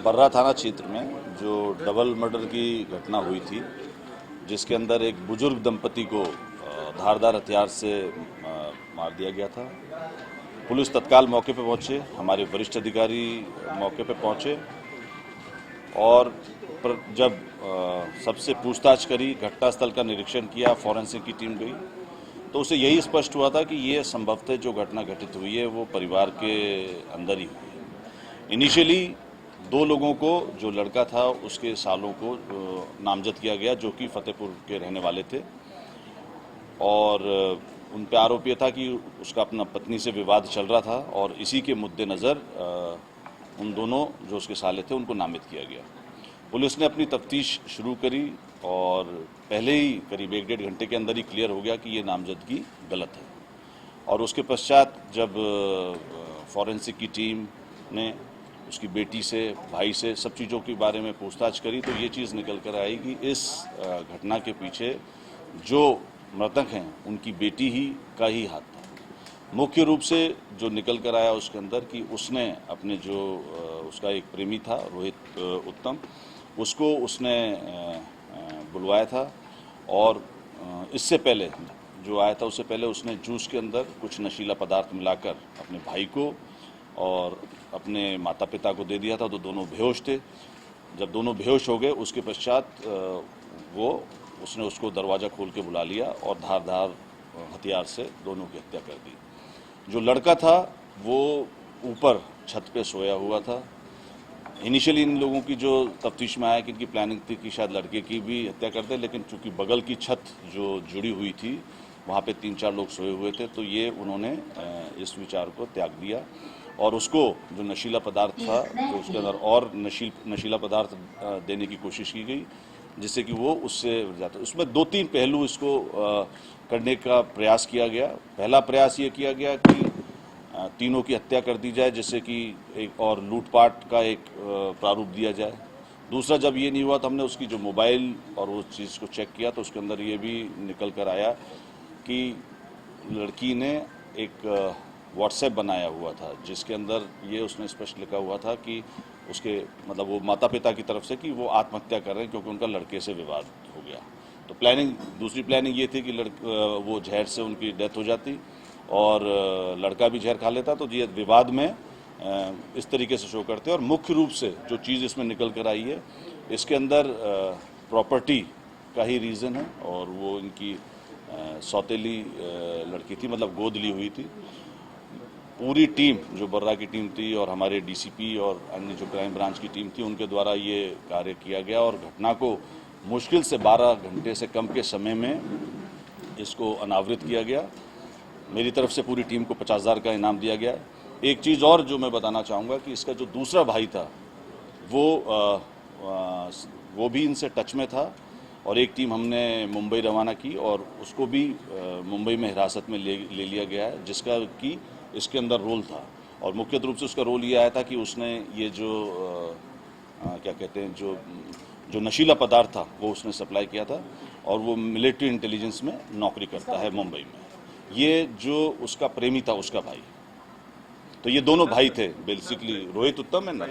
बर्रा थाना क्षेत्र में जो डबल मर्डर की घटना हुई थी, जिसके अंदर एक बुजुर्ग दंपति को धारदार हथियार से मार दिया गया था। पुलिस तत्काल मौके पर पहुंचे, हमारे वरिष्ठ अधिकारी मौके पर पहुंचे और जब सबसे पूछताछ करी, घटनास्थल का निरीक्षण किया, फॉरेंसिक की टीम गई, तो उसे यही स्पष्ट हुआ था कि ये संभवतः जो घटना घटित हुई है वो परिवार के अंदर ही हुई है। इनिशियली 2 लोगों को, जो लड़का था उसके सालों को नामजद किया गया, जो कि फतेहपुर के रहने वाले थे और उन पर आरोप यह था कि उसका अपना पत्नी से विवाद चल रहा था और इसी के मद्देनज़र उन दोनों जो उसके साले थे उनको नामित किया गया। पुलिस ने अपनी तफ्तीश शुरू करी और पहले ही करीब 1-1.5 घंटे के अंदर ही क्लियर हो गया कि ये नामजदगी गलत है। और उसके पश्चात जब फॉरेंसिक की टीम ने उसकी बेटी से, भाई से सब चीज़ों के बारे में पूछताछ करी, तो ये चीज़ निकल कर आई कि इस घटना के पीछे जो मृतक हैं उनकी बेटी का ही हाथ था। मुख्य रूप से जो निकल कर आया उसके अंदर कि उसने अपने जो उसका एक प्रेमी था रोहित उत्तम, उसको उसने बुलवाया था और इससे पहले जो आया था उससे पहले उसने जूस के अंदर कुछ नशीला पदार्थ मिलाकर अपने भाई को और अपने माता पिता को दे दिया था, तो दोनों बेहोश थे। जब दोनों बेहोश हो गए उसके पश्चात उसने उसको दरवाज़ा खोल के बुला लिया और धारदार हथियार से दोनों की हत्या कर दी। जो लड़का था वो ऊपर छत पे सोया हुआ था। इनिशियली इन लोगों की जो तफ्तीश में आया कि इनकी प्लानिंग थी कि शायद लड़के की भी हत्या कर दे, लेकिन चूंकि बगल की छत जो जुड़ी हुई थी वहाँ पे 3-4 लोग सोए हुए थे, तो ये उन्होंने इस विचार को त्याग दिया और उसको जो नशीला पदार्थ था तो उसके अंदर और नशीला पदार्थ देने की कोशिश की गई, जिससे कि वो उससे जाता। उसमें 2-3 पहलू इसको करने का प्रयास किया गया। पहला प्रयास ये किया गया कि तीनों की हत्या कर दी जाए, जिससे कि एक और लूटपाट का एक प्रारूप दिया जाए। दूसरा, जब ये नहीं हुआ तो हमने उसकी जो मोबाइल और उस चीज़ को चेक किया, तो उसके अंदर ये भी निकल कर आया कि लड़की ने एक व्हाट्सएप बनाया हुआ था, जिसके अंदर ये उसने स्पष्ट लिखा हुआ था कि उसके मतलब वो माता पिता की तरफ से कि वो आत्महत्या कर रहे हैं क्योंकि उनका लड़के से विवाद हो गया। तो दूसरी प्लानिंग ये थी कि वो जहर से उनकी डेथ हो जाती और लड़का भी जहर खा लेता, तो ये विवाद में इस तरीके से शो करते। और मुख्य रूप से जो चीज़ इसमें निकल कर आई है, इसके अंदर प्रॉपर्टी का ही रीज़न है और वो इनकी सौतेली लड़की थी, मतलब गोद ली हुई थी। पूरी टीम जो बर्रा की टीम थी और हमारे डीसीपी और अन्य जो क्राइम ब्रांच की टीम थी उनके द्वारा ये कार्य किया गया और घटना को मुश्किल से 12 घंटे से कम के समय में इसको अनावृत किया गया। मेरी तरफ से पूरी टीम को 50,000 का इनाम दिया गया। एक चीज़ और जो मैं बताना चाहूँगा कि इसका जो दूसरा भाई था वो भी इनसे टच में था और एक टीम हमने मुंबई रवाना की और उसको भी मुंबई में हिरासत में ले लिया गया है, जिसका कि इसके अंदर रोल था। और मुख्य रूप से उसका रोल ये आया था कि उसने ये जो क्या कहते हैं जो नशीला पदार्थ था वो उसने सप्लाई किया था और वो मिलिट्री इंटेलिजेंस में नौकरी करता है मुंबई में। ये जो उसका प्रेमी था, उसका भाई, तो ये दोनों भाई थे बेसिकली, रोहित उत्तम एंड